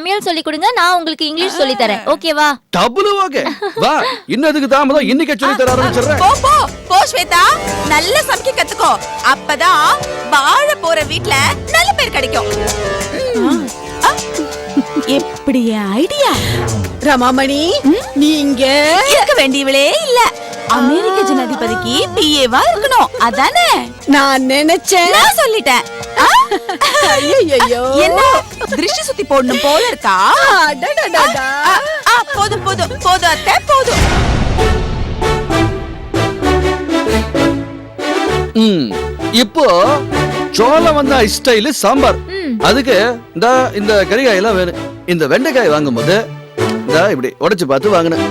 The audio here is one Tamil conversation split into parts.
சமையல் சொல்லி கொடுங்க, நான் உங்களுக்கு இங்கிலீஷ் சொல்லி தரேன். ஓகேவா? Double okay. வா, இன்னதுக்கு தாமதம், இன்னைக்கு சொல்லி தர ஆரம்பிச்சறேன். போ போ போ ஸ்வேதா, நல்ல சமைக்க கத்துக்கோ. அப்பதான் வாழ போற வீட்ல நல்ல பேர் கிடைக்கும். எப்படி ஐடியா? ரமாமணி, நீங்க இருக்க வேண்டியவளே இல்ல. அமெரிக்க ஜனாதிபதிக்கு பிஏவா இருக்கணும், அதானே? நான் நினைச்சேன். நான் சொல்லிட்டேன். ஐயையோ, என்ன திருஷ்டி சுத்தி போடணும் போல இருக்கா? அடடடடா. போதும் போதும் போதும் அத்தை, போதும். இப்போ சோளம் வந்த ஸ்டைல் சாம்பார். அதுக்கு இந்த கறிகாய் எல்லாம் வேணும். இந்த வெண்டைக்காய் வாங்கும் போது இப்படி உடைச்சு பார்த்து வாங்கினேன்.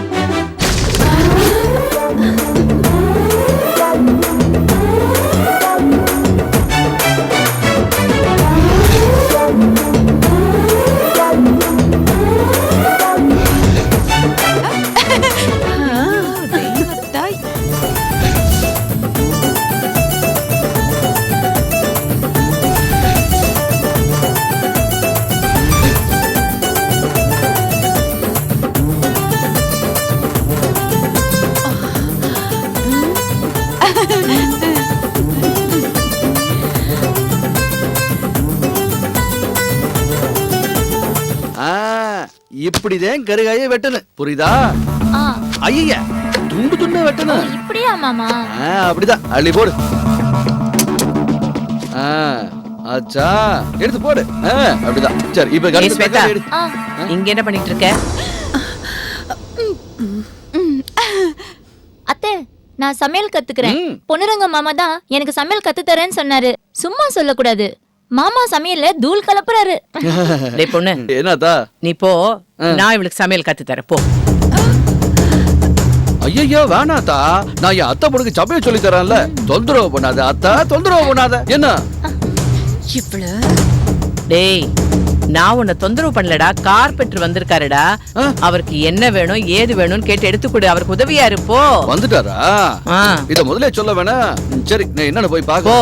இப்படிதான் கறிகாயை வெட்டணும், புரியுதா? ஐயா, துண்டு துண்டு வெட்டணும். இப்படியா மாமா? அப்படிதான், அள்ளி போடு. ஆச்சா, எடுத்து போடு. அப்படிதான். சரி, இப்ப இங்க என்ன பண்ணிட்டு இருக்க? அத்தை, நான் சமையல் கத்துக்கிறேன். பொன்னுரங்க மாமா தான் எனக்கு சமையல் கத்து தரேன்னு சொன்னாரு. சும்மா சொல்லக்கூடாது. மாமா சமையல்ல தூள் கலப்புறாரு. டேய் பொண்ணு, என்னதா? நீ போ, நான் இவளுக்கு சமையல் கத்து தரேன், போ. ஐயோ வேணாத்தா, நான் என் அத்தை பொண்ணுக்கு சமையல் சொல்லி தரேன்ல. தொந்தரவு பண்ணாத அத்தா, தொந்தரவு பண்ணாத. என்ன டேய், நான் உன்னை தொந்தரவு பண்ணலடா. கார்பெண்டர் வந்திருக்காருடா. அவருக்கு என்ன வேணும் ஏது வேணும்னு கேட்டு எடுத்துக்கொடு. அவருக்கு உதவியா இருப்போ. வந்துட்டாரா? இத முதல்ல சொல்ல வேணா. சரி, நான் என்னன்னு போய் பாக்கோ.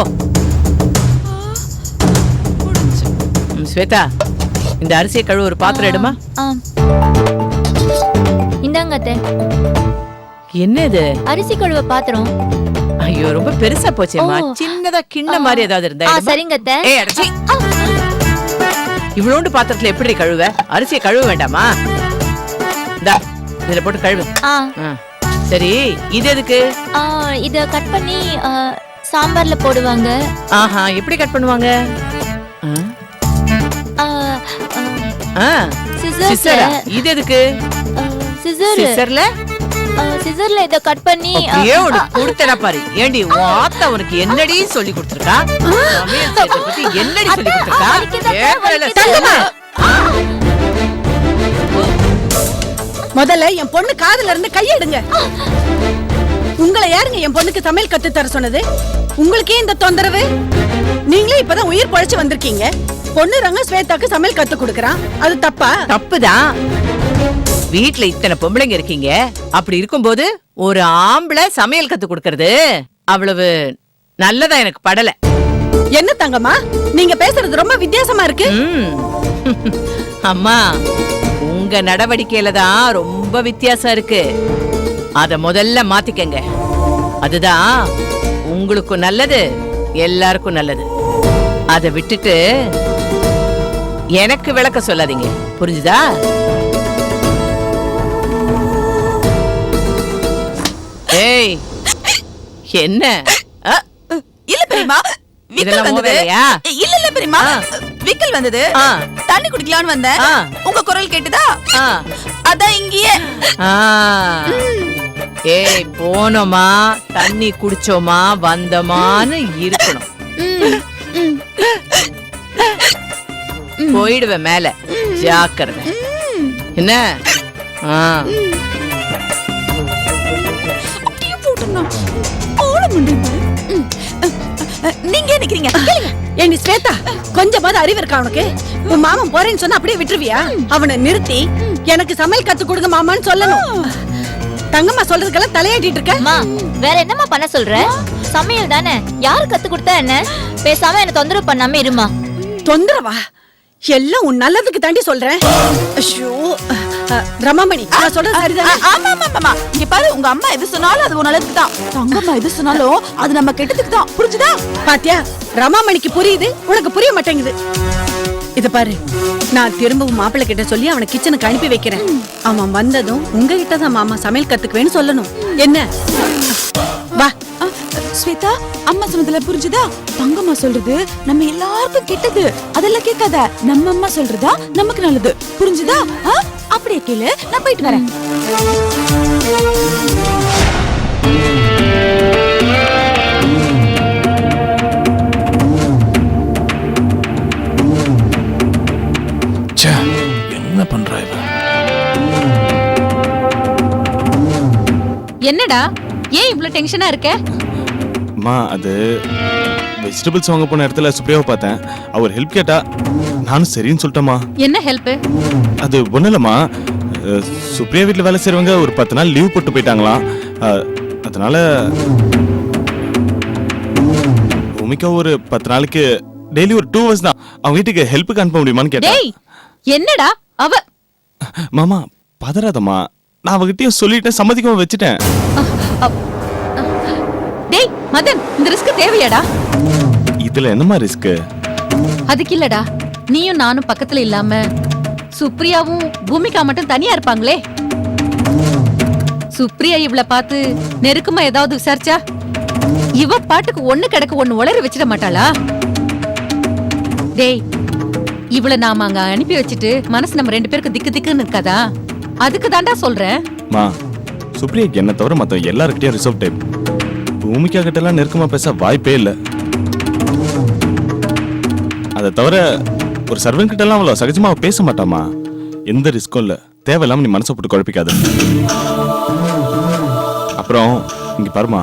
ஸ்வேதா, இந்த அரிசியை கழுவு ஒரு பாத்திரம் எடுமா. இந்தாங்க அத்தை. என்ன இது? அரிசி கழுவ பாத்திரம். ஐயோ, ரொம்ப பெருசா போச்சேம்மா. சின்னதா கிண்ண மாதிரி ஏதாவது இருந்தா. சரிங்க அத்தை. ஏய் அடச்சி, இவ்வளோண்டு பாத்திரத்துல எப்படி கழுவ? அரிசியை கழுவ வேண்டாமா? இந்தா, இதுல போட்டு கழுவு. சரி, இது எதுக்கு? இத கட் பண்ணி சாம்பார்ல போடுவாங்க. ஆஹா, எப்படி கட் பண்ணுவாங்க? இது எதுக்கு? சிசர்ல இத கட் பண்ணி கொடுத்தன பாரு. ஏண்டி வாத்த உனக்கு என்னடி சொல்லி கொடுத்திருக்கா? சமையல் செய்யறத பத்தி என்னடி சொல்லி கொடுத்திருக்கா? முதல்ல என் பொண்ணு காதுல இருந்து கையெடுங்க. உங்களை யாருங்க என் பொண்ணுக்கு சமையல் கத்து தர சொன்னது? உங்களுக்கே இந்த தொந்தரவு? நீங்களே இப்பதான் உயிர் பழைச்சு வந்திருக்கீங்க. பொண்ணு ரங்க ஸ்வேதாக்கு சமையல் கத்து கொடுக்கறான், அது தப்பா? தப்புதான். வீட்ல இத்தனை பொம்பளைங்க இருக்கீங்க. அப்படி இருக்கும்போது ஒரு ஆம்பளை சமையல் கத்து கொடுக்கறது அவ்வளவு நல்லதா எனக்கு படல. என்ன தங்கம்மா, நீங்க பேசுறது ரொம்ப வித்தியாசமா இருக்கு. அம்மா, உங்க நடவடிக்கையில தான் ரொம்ப வித்தியாசம் இருக்கு. அத முதல்ல மாத்திக்கங்க. அதுதான் உங்களுக்கும் நல்லது, எல்லாருக்கும் நல்லது. அத விட்டுட்டு எனக்கு விளக்க சொல்லாதீங்க, புரிஞ்சுதா? ஏய், என்ன? இல்ல பெரியமா, விக்கல் வந்தது. இல்ல பெரியமா, விக்கல் வந்தது. தண்ணி குடிக்கலாம்னு வந்தேன். உங்க குரல் கேட்டுதா? அதான் இங்கேயே. ஏய், போனோமா தண்ணி குடிச்சோமா வந்தோமான்னு இருக்கணும். போயிடுவேன் மேல, ஜாக்கிரதை. என்ன? நீங்க நிக்கிறீங்க. ஏண்டி ஸ்வேதா, கொஞ்சமாவது அறிவு இருக்கா உனக்கு? உன் மாமன் போறேன்னு சொன்னா அப்படியே விட்டுருவியா? அவனை நிறுத்தி எனக்கு சமையல் கத்து கொடுங்க மாமான்னு சொல்லணும். தங்கம்மா சொல்றதுக்கெல்லாம் தலையாட்டிட்டு இருக்க. வேற என்னமா பண்ண சொல்ற? சமையல் தானே, யாரு கத்து கொடுத்தா என்ன? பேசாம என்ன தொந்தரவு பண்ணாம இருமா. தொந்தரவா? எல்லாம் உன் நல்லதுக்கு தாண்டி சொல்றேன். ஐயோ ரமாமணி, நான் சொல்றது சரிதானே? ஆமா ஆமா ஆமா. இங்க பாரு, உங்க அம்மா எது சொன்னாலும் அது உன் நல்லதுக்கு தான். தங்கம்மா எது சொன்னாலும் அது நம்ம கெட்டதுக்கு தான். புரிஞ்சுதா? பாத்தியா, ரமாமணிக்கு புரியுது, உனக்கு புரிய மாட்டேங்குது. இத பாரு, நான் திரும்பவும் மாப்பிள்ளை கிட்ட சொல்லி அவனை கிச்சனுக்கு அனுப்பி வைக்கிறேன். அவன் வந்ததும் உங்ககிட்ட தான் மாமா சமையல் கத்துக்குவேன்னு சொல்லணும். என்ன? வா. ஸ்வேதா, அம்மா சொன்னதுல புரிஞ்சுதா? தங்கம்மா சொல்றது நம்ம எல்லாருக்கும் கெட்டது. அதெல்லாம் கேட்காத. நம்ம அம்மா சொல்றதா நமக்கு நல்லது. புரிஞ்சுதா? அப்படியே கேளு, நான் போயிட்டு வரேன். என்ன பண்றா இவ? என்னடா ஏன் இவ்ளோ டென்ஷனா இருக்க? அம்மா, அது வெஜிடபிள்ஸ் வாங்க போன இடத்துல சுப்ரியாவை பார்த்தேன். அவர் ஹெல்ப் கேட்டா, நானும் சரின்னு சொல்லிட்டேம்மா. என்ன ஹெல்ப்? அது ஒண்ணும் இல்லம்மா, சுப்ரியா வீட்டில் வேலை செய்றவங்க ஒரு 10 நாள் லீவ் போட்டு போயிட்டாங்களாம். அதனால பூமிகா ஒரு 10 நாளைக்கு டெய்லி ஒரு 2 hours தான் அவங்க வீட்டுக்கு ஹெல்ப்புக்கு அனுப்ப முடியுமான்னு கேட்டா. டேய் என்னடா அவ? மாமா பதறாதம்மா, நான் அவகிட்டயும் சொல்லிட்டேன், சம்மதிக்காம வச்சுட்டேன். டேய் மதன், இந்த ரிஸ்க் தேவையாடா? இதுல என்னம்மா ரிஸ்க்? அதுக்கு இல்லடா, நீயும் நானும் பக்கத்துல இல்லாம சுப்ரியாவும் பூமிகா மட்டும் தனியா இருப்பாங்களே. சுப்ரியா இவள பார்த்து நெருக்கமா ஏதாவது விசாரிச்சா இவ பாட்டுக்கு ஒண்ணு கிடக்கு ஒண்ணு உளறி வச்சிட மாட்டாளா? டேய், இவள நாம அங்க அனுப்பி வச்சுட்டு மனசு நம்ம 2 பேருக்கு திக்கு திக்குன்னு இருக்காதா? அதுக்கு தாண்டா சொல்றேன். மா, சுப்ரியாக்கு என்ன தவிர மத்த எல்லார்கிட்டயும் ரிசர்வ் டைப். பூமிகா கிட்ட எல்லாம் நெருக்கமா பேச வாய்ப்பே இல்ல. அதை தவிர ஒரு சர்வன் கிட்ட எல்லாம் அவ்வளவு சகஜமா அவ பேச மாட்டாமா. எந்த ரிஸ்க்கும் இல்ல, தேவையில்லாம நீ மனசை போட்டு குழப்பிக்காத. அப்புறம் இங்க பாருமா,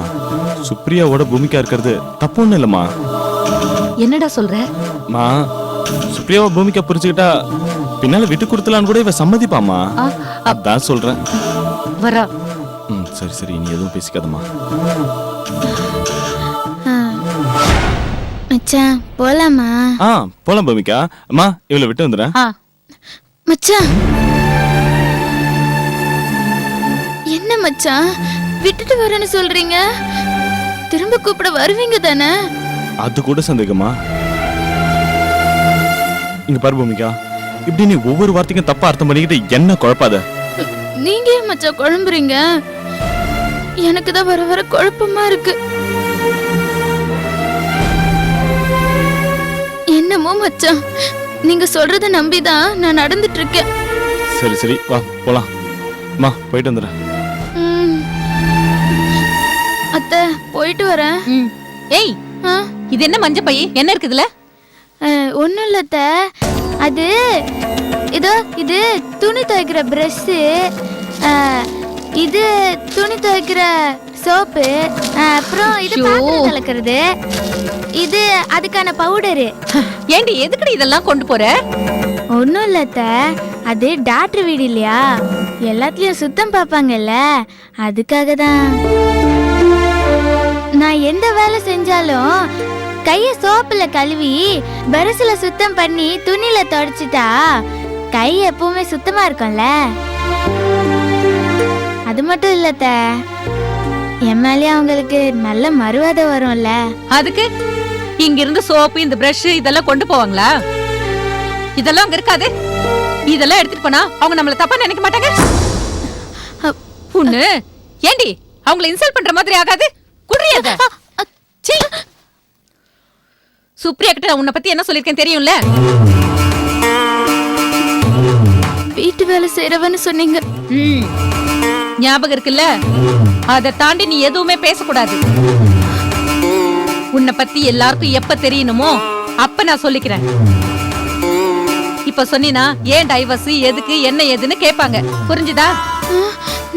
சுப்ரியாவோட பூமிகா இருக்கிறது தப்பு ஒண்ணு இல்லம்மா. என்னடா சொல்ற? மா, சுப்ரியாவை பூமிகா புரிஞ்சுக்கிட்டா பின்னால விட்டு கொடுத்தலான்னு கூட இவ சம்மதிப்பாமா. அதான் சொல்றேன். வரா. சரி சரி, நீ எதுவும் பேசிக்காதம்மா. மச்சான் போலாமா? போலாம் பூமிகா. அம்மா, இவளை விட்டு வந்துடுறேன். மச்சான் என்ன மச்சான் விட்டுட்டு வரேன்னு சொல்றீங்க? திரும்ப கூப்பிட வருவீங்க தானே? அது கூட சந்தேகமா? இங்க பாரு பூமிகா, இப்படி நீ ஒவ்வொரு வார்த்தைக்கும் தப்பா அர்த்தம் பண்ணிக்கிட்டு என்ன குழப்பாத. நீங்க ஏன் மச்சான் குழம்புறீங்க? எனக்கு தான் வர வர குழப்பமா இருக்கு. என்னமோ மச்சான், நீங்க சொல்றத நம்பிதான் நான் நடந்துட்டு இருக்கேன். சரி சரி, வா போலாம். அம்மா, போயிட்டு வந்துடுறேன். அத்தை, போயிட்டு வரேன். ஏய், இது என்ன மஞ்ச பை? என்ன இருக்குதுல? ஒண்ணும் இல்ல அத்தை, அது இது துணி துவைக்கிற பிரஷ், இது துணி துவைக்கிற சோப்பு, அப்புறம் இது பாத்திரம் கலக்கிறது, இது அதுக்கான பவுடரு. ஏண்டி எதுக்குடி இதெல்லாம் கொண்டு போற? ஒண்ணும் இல்ல அத்தை, அது டாக்டர் வீடு இல்லையா, எல்லாத்துலயும் சுத்தம் பாப்பாங்கல்ல, அதுக்காக தான். நான் எந்த வேலை செஞ்சாலும் கைய சோப்புல கழுவி பிரஷ்ல சுத்தம் பண்ணி துணியில தொடச்சிட்டா கை எப்பவுமே சுத்தமா இருக்கும்ல. அது மட்டும் இல்ல அத்தை, என் மேலே அவங்களுக்கு நல்ல மரியாதை வரும்ல. அதுக்கு இங்க இருந்து சோப்பு, இந்த பிரஷ் இதெல்லாம் கொண்டு போவாங்களா? இதெல்லாம் அங்க இருக்காது. இதெல்லாம் எடுத்துட்டு போனா அவங்க நம்மள தப்பா நினைக்க மாட்டாங்க. பொண்ணு, ஏண்டி அவங்கள இன்சல்ட் பண்ற மாதிரி ஆகாது? குடியாத. சீ, சுப்ரியா கிட்ட நான் உன்னை பத்தி என்ன சொல்லிருக்கேன் தெரியும்ல? வீட்டு வேலை செய்யறவன்னு சொன்னீங்க. ஞாபகம் இருக்குல்ல? அதை தாண்டி நீ எதுவுமே பேசக்கூடாது. உன்னை பத்தி எல்லாருக்கும் எப்ப தெரியணுமோ அப்ப நான் சொல்லிக்கிறேன். இப்ப சொன்னா ஏன் டைவர்ஸ், எதுக்கு, என்ன ஏதுன்னு கேட்பாங்க. புரிஞ்சுதா?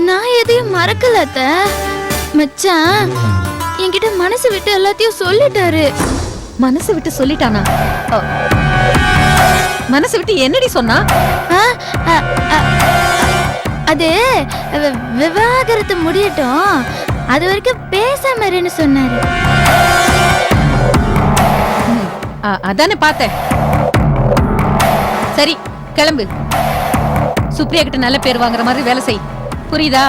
நான் எதையும் மறக்கல அத்தை. மச்சான் என்கிட்ட மனசு விட்டு எல்லாத்தையும் சொல்லிட்டாரு. மனசு விட்டு சொல்லிட்டானா? மனசு விட்டு என்னடி சொன்னா? அது விவாகரத்து முடியட்டும், அது வரைக்கும் பேசாம இருன்னு சொன்னாரு. அதானே பார்த்தேன். சரி கிளம்பு. சுப்ரியா கிட்ட நல்ல பேர் வாங்குற மாதிரி வேலை செய். புரியுதா?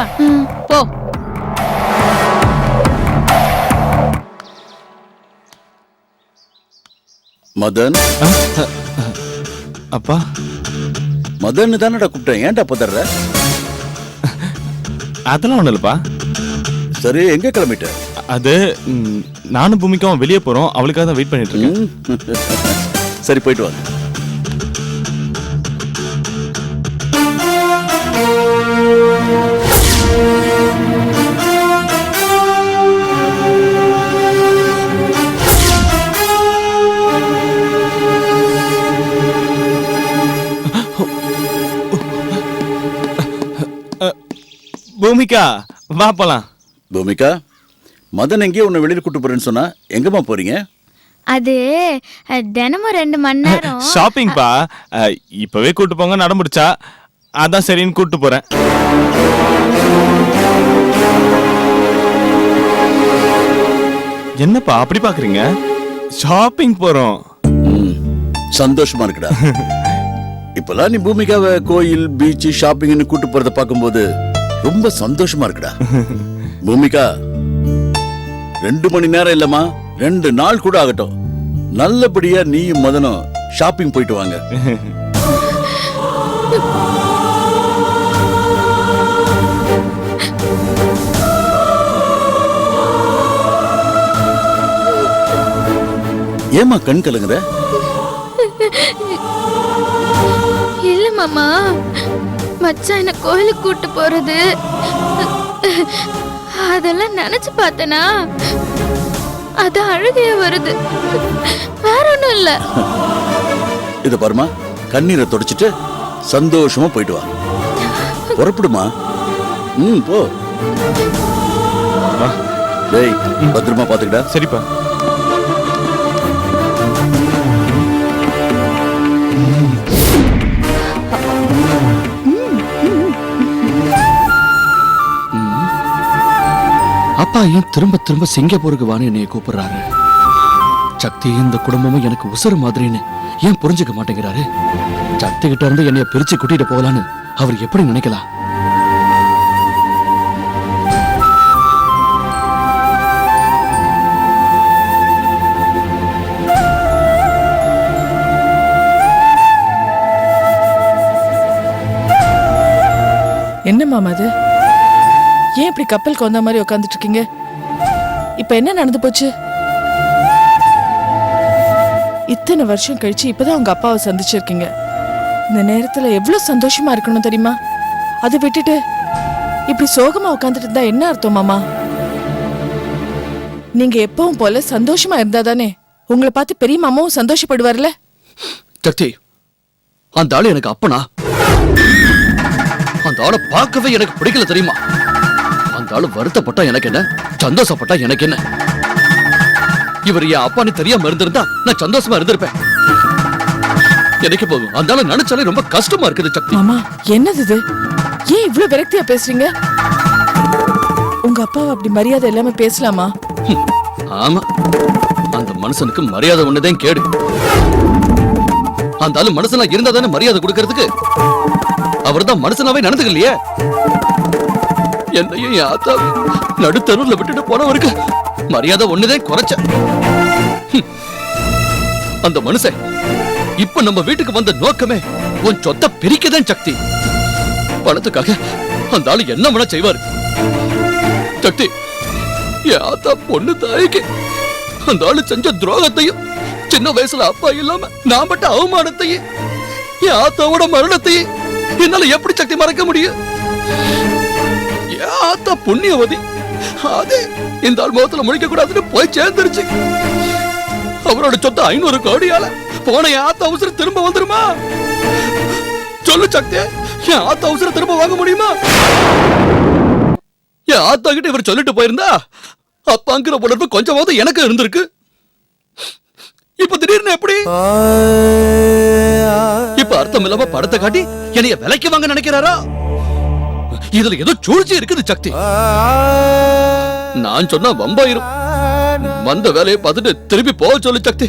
போ. மதன், அப்பா மதன் தானடா கூப்பிட்டேன், ஏன்டா பதற? அதெல்லாம் ஒண்ணு இல்லப்பா. சரி, எங்க கிளம்பிட்ட? அது நானும் பூமிக்காவும் வெளியே போறோம், அவளுக்காக தான் வெயிட் பண்ணிட்டு இருக்கேன். சரி, போயிட்டு வாங்க. பூமிகா வா போலாம். பூமிகா, மதன் எங்கேயோ உன்னை வெளியில் கூட்டு போறேன்னு சொன்னா, எங்கம்மா போறீங்க? அது தினமும் 2 மணி நேரம் ஷாப்பிங் பா. இப்பவே கூட்டு போங்க நடமுடிச்சா, அதான் சரின்னு கூட்டு போறேன். என்னப்பா அப்படி பாக்குறீங்க? ஷாப்பிங் போறோம். சந்தோஷமா இருக்குடா. இப்பெல்லாம் நீ பூமிகாவை கோயில், பீச், ஷாப்பிங்னு கூட்டு போறத பார்க்கும்போது ரொம்ப சந்தோஷமா இருக்குடா. பூமிகா, 2 மணி நேரம் இல்லம்மா, 2 நாள் கூட ஆகட்டும், நல்லபடியா நீயும் மதனும் ஷாப்பிங் போயிட்டு வாங்க. ஏமா கண் கலங்குற? இல்ல மாமா, மச்சான் என்ன கோயிலுக்கு கூட்டு போறது அதெல்லாம் நினைச்சு பார்த்தனா அது அழுகைய வருது, வேற ஒண்ணும் இல்ல. இத பாருமா, கண்ணீரை தொடச்சிட்டு சந்தோஷமா போயிட்டு வா. புறப்படுமா? போ. டேய், பத்திரமா பாத்துக்கிட்டா. சரிப்பா. அப்பா ஏன் திரும்ப திரும்ப சிங்கப்பூருக்கு வான்னு என்னைய கூப்பிடுறாரு? சக்தி இந்த குடும்பமும் எனக்கு உசுறு மாதிரின்னு ஏன் புரிஞ்சுக்க மாட்டேங்கிறாரு? சக்தி கிட்ட இருந்து என்னைய பிரிச்சு கூட்டிட்டு போகலான்னு அவர் எப்படி நினைக்கலாம்? என்ன மாமா அது? ஏன் இப்படி கப்பலுக்கு வந்த மாதிரி உட்காந்துட்டு இருக்கீங்க? இப்ப என்ன நடந்து போச்சு? இத்தனை வருஷம் கழிச்சு இப்பதான் உங்க அப்பாவை சந்திச்சிருக்கீங்க. இந்த நேரத்துல எவ்வளவு சந்தோஷமா இருக்கணும் தெரியுமா? அதை விட்டுட்டு இப்படி சோகமா உட்காந்துட்டு இருந்தா என்ன அர்த்தம் மாமா? நீங்க எப்பவும் போல சந்தோஷமா இருந்தாதானே உங்களை பார்த்து பெரிய மாமாவும் சந்தோஷப்படுவார்ல? சக்தி, அந்த ஆளு எனக்கு அப்பனா? அந்த ஆளை பார்க்கவே எனக்கு பிடிக்கல தெரியுமா? அந்த ஆளு வருத்தப்பட்டா எனக்கு என்ன, சந்தோஷப்பட்டா எனக்கு என்ன? இவர் என் அப்பான்னு தெரியாம இருந்திருந்தா நான் சந்தோஷமா இருந்திருப்பேன். எனக்கு போகும் அந்த ஆளு நினைச்சாலே ரொம்ப கஷ்டமா இருக்குது சக்தி. மாமா, என்னது இது? ஏன் இவ்வளவு விரக்தியா பேசுறீங்க? உங்க அப்பாவை அப்படி மரியாதை இல்லாம பேசலாமா? ஆமா, அந்த மனுஷனுக்கு மரியாதை ஒண்ணுதான் கேடு. அந்த ஆளு மனுஷனா இருந்தா தானே மரியாதை கொடுக்கறதுக்கு. அவர்தான் மனுஷனாவே நடந்துக்கலையே. என்னையும் என் ஆத்தாவையும் நடுத்தருவுல விட்டுட்டு போனவருக்கு மரியாதை ஒண்ணுதான் குறைச்ச. அந்த மனுஷன் இப்ப நம்ம வீட்டுக்கு வந்த நோக்கமே உன் சொத்தை பிரிக்கதான் சக்தி. பணத்துக்காக அந்த ஆளு என்ன வேணா செய்வாரு. சக்தி, என் ஆத்தா பொண்ணு தாய்க்கு அந்த ஆளு செஞ்ச துரோகத்தையும், சின்ன வயசுல அப்பா இல்லாம நான் பட்ட அவமானத்தையும், என் ஆத்தாவோட மரணத்தையும் என்னால எப்படி சக்தி மறக்க முடியும்? என் ஆத்தா புண்ணியவதி, அது இந்த ஆள் முகத்துல முழிக்க கூடாதுன்னு போய் சேர்ந்துருச்சு. அவரோட சொத்து 500 கோடியால போன என் ஆத்தா அவசரம் திரும்ப வந்துருமா? சொல்லு சக்தி, என் ஆத்தா அவசரம் திரும்ப வாங்க முடியுமா? என் ஆத்தா கிட்ட இவர் சொல்லிட்டு போயிருந்தா அப்பாங்கிற உணர்வு கொஞ்சமாவது எனக்கு இருந்திருக்கு. இப்ப திடீர்னு எப்படி? இப்ப அர்த்தம் இல்லாம படத்தை காட்டி என்னைய விலைக்கு வாங்க நினைக்கிறாரா? இதுல ஏதோ சூழ்ச்சி இருக்குது சக்தி. நான் சொன்னா வம்பாயிரும். வந்த வேலையை பார்த்துட்டு திருப்பி போக சொல்லு சக்தி.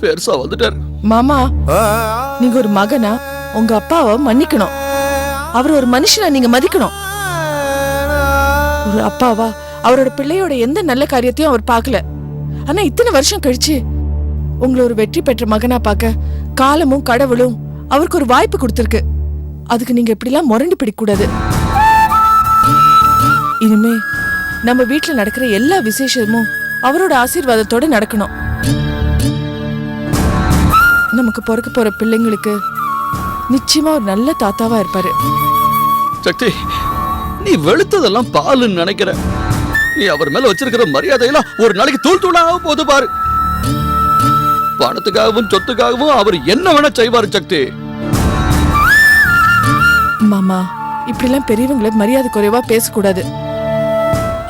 பெருசா வந்துட்டார். மாமா, நீங்க ஒரு மகனா உங்க அப்பாவை மன்னிக்கணும். அவர் ஒரு மனுஷனா நீங்க மதிக்கணும். ஒரு அப்பாவா அவரோட பிள்ளையோட எந்த நல்ல காரியத்தையும் அவர் பார்க்கல. ஆனா இத்தனை வருஷம் கழிச்சு உங்களை ஒரு வெற்றி பெற்ற மகனா பார்க்க காலமும் கடவுளும் அவருக்கு ஒரு வாய்ப்பு கொடுத்திருக்கு. அதுக்கு நீங்க இப்படிலாம் முரண்டு பிடிக்கூடாது. இனிமே நம்ம வீட்டுல நடக்கிற எல்லா விசேஷமும் அவரோட ஆசீர்வாதத்தோட நடக்கணும். நமக்கு பிறக்க போற பிள்ளைங்களுக்கு நிச்சயமா ஒரு நல்ல தாத்தாவா இருப்பாரு. சக்தி, நீ வெளுத்ததெல்லாம் பாலுன்னு நினைக்கிற. நீ அவர் மேல வச்சிருக்கிற மரியாதையெல்லாம் ஒரு நாளைக்கு தூள் தூளாக போது பாரு. பணத்துக்காகவும் சொத்துக்காகவும் அவர் என்ன வேணா செய்வாரு சக்தி. மாமா, இப்படிலாம் பெரியவங்களை மரியாதை குறைவா பேசக்கூடாது.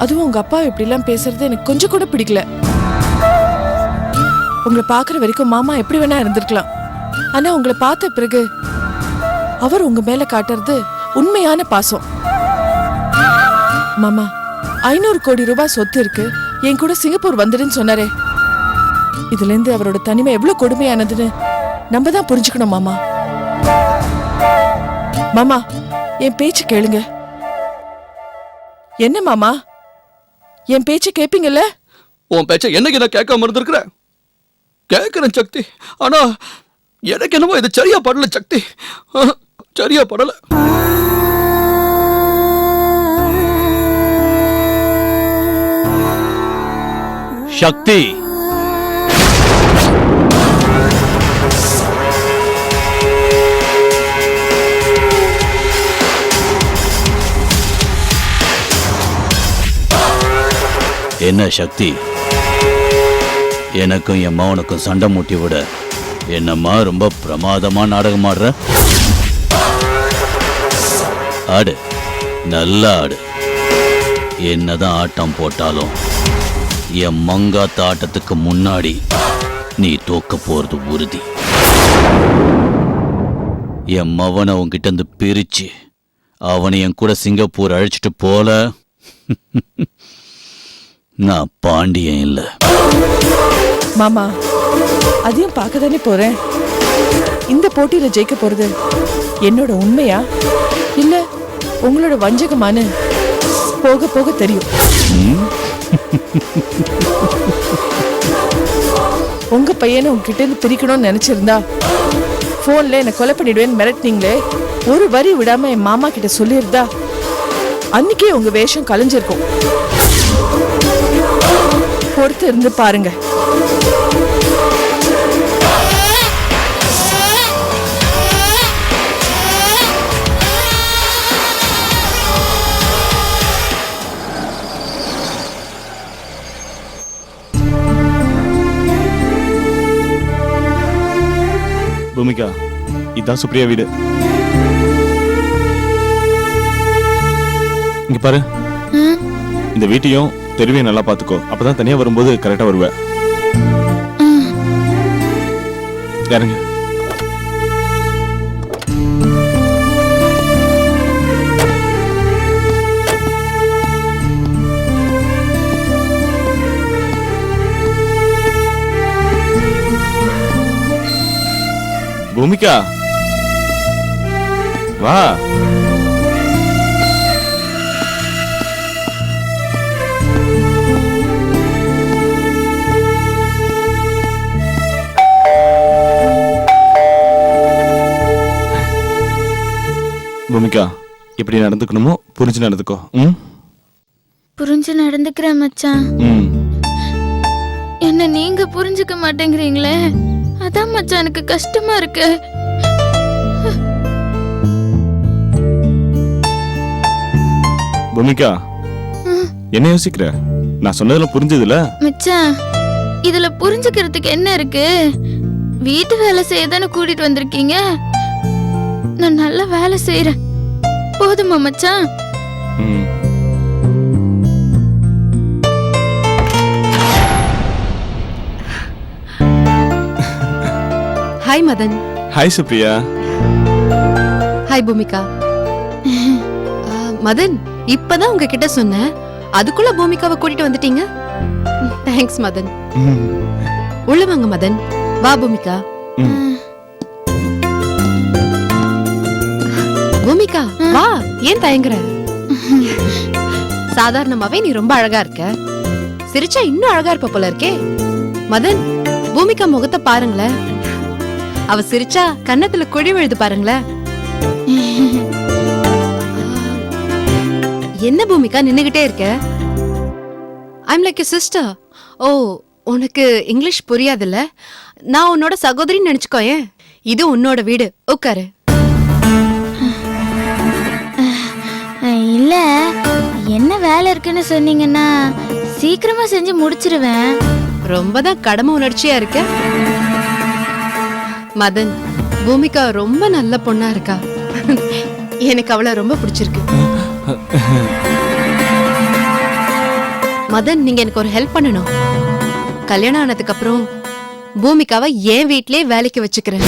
அதுவும் உங்க அப்பா இப்படிலாம் பேசுறது எனக்கு கொஞ்சம் கூட பிடிக்கல. உங்களை பாக்குற வரைக்கும் மாமா எப்படி வேணா இருந்திருக்கலாம். ஆனா உங்களை பார்த்த பிறகு அவர் உங்க மேல காட்டுறது உண்மையான பாசம். மாமா, 500 கோடி ரூபாய் சொத்து இருக்கு, என் கூட சிங்கப்பூர் வந்துடுன்னு சொன்னாரே. இதுல இருந்து அவரோட தனிமை எவ்வளவு கொடுமையானதுன்னு நம்ம தான் புரிஞ்சுக்கணும் மாமா. மாமா, என் பேச்சு கேளுங்க. என்ன மாமா, என் பேச்சு கேப்பீங்கல்ல? உன் பேச்ச என்னைக்கு நான் கேட்காம இருந்திருக்கிறேன்? கேட்கிறேன் சக்தி. ஆனா எனக்கு என்னமோ இது சரியா படல சக்தி. சரியா படல. சக்தி, என்ன சக்தி, எனக்கும் என் மகனுக்கும் சண்டை மூட்டி விட என்னம்மா ரொம்ப பிரமாதமா நாடகம் ஆடுற? ஆடு, நல்லா ஆடு. என்னதான் ஆட்டம் போட்டாலும் என் மங்காத்த ஆட்டத்துக்கு முன்னாடி நீ தோக்க போறது உறுதி. என் மவனை உன்கிட்ட இருந்து பிரிச்சு அவனை என் கூட சிங்கப்பூர் அழைச்சிட்டு போல நான் பாண்டியன் இல்ல. மாமா, அதையும் பார்க்க தானே போறேன். இந்த போட்டியில ஜெயிக்க போறது என்னோட உண்மையா இல்ல உங்களோட வஞ்சகமானு போக போக தெரியும். உங்க பையனை உங்ககிட்ட இருந்து பிரிக்கணும்னு நினைச்சிருந்தா போன்ல என்ன கொலை பண்ணிடுவேன்னு மிரட்டினீங்களே, ஒரு வரி விடாம என் மாமா கிட்ட சொல்லியிருந்தா அன்னைக்கே உங்க வேஷம் கலைஞ்சிருக்கும். பொறுத்து இருந்து பாருங்க. பூமிகா, இதான் சுப்ரியா வீடு. இங்க பாரு, இந்த வீட்டையும் தெருவையும் நல்லா பாத்துக்கோ. அப்பதான் தனியா வரும்போது கரெக்டா வருவ. இறங்க. பூமிகா, வா. பூமிகா, எப்படி நடந்துக்கணுமோ புரிஞ்சு நடந்துக்கோ. புரிஞ்சு நடந்துக்கிறேன் மச்சான். என்ன நீங்க புரிஞ்சுக்க மாட்டேங்கிறீங்களே, அதான் மச்சான் எனக்கு கஷ்டமா இருக்கு. பூமிகா, என்ன யோசிக்கிற? நான் சொன்னதெல்லாம் புரிஞ்சதுல? மச்சான், இதுல புரிஞ்சுக்கிறதுக்கு என்ன இருக்கு? வீட்டு வேலை செய்யதானே கூட்டிட்டு வந்திருக்கீங்க. நான் நல்ல வேலை செய்யறேன், போதுமா மச்சான்? Hi Madhan. Hi Supriya. Hi Bhoomika. Madhan, இப்பதான் உங்ககிட்ட சொன்னேன், அதுக்குள்ள பூமிகாவை கூட்டிட்டு வந்துட்டீங்க. தேங்க்ஸ் மதன். உள்ள வாங்க மதன், வா பூமிகா. ம். பூமிகா வா, ஏன் தயங்குற? சாதாரணமாவே நீ ரொம்ப அழகா இருக்க, சிரிச்சா இன்னும் அழகா இருப்ப போல இருக்கே. மதன், பூமிகா முகத்தை பாருங்களேன், அவ சிரிச்சா கன்னத்துல குழி விழுது பாருங்களேன். என்ன பூமிகா நின்னுகிட்டே இருக்க? I'm like a sister. ஓ, உனக்கு இங்கிலீஷ் புரியாதுல்ல? நான் உன்னோட சகோதரின்னு நினைச்சுக்கோயேன். இது உன்னோட வீடு, உட்காரு. இல்ல, என்ன வேலை இருக்குன்னு சொன்னீங்கன்னா சீக்கிரமா செஞ்சு முடிச்சிருவேன். ரொம்ப தான் கடமை உணர்ச்சியா இருக்க. மதன், பூமிகா ரொம்ப நல்ல பொண்ணா இருக்கா. எனக்கு அவளை ரொம்ப பிடிச்சிருக்கு. மதன், நீங்க எனக்கு ஒரு ஹெல்ப் பண்ணணும். கல்யாணம் ஆனதுக்கு அப்புறம் பூமிகாவை என் வீட்லயே வேலைக்கு வச்சுக்கிறேன்.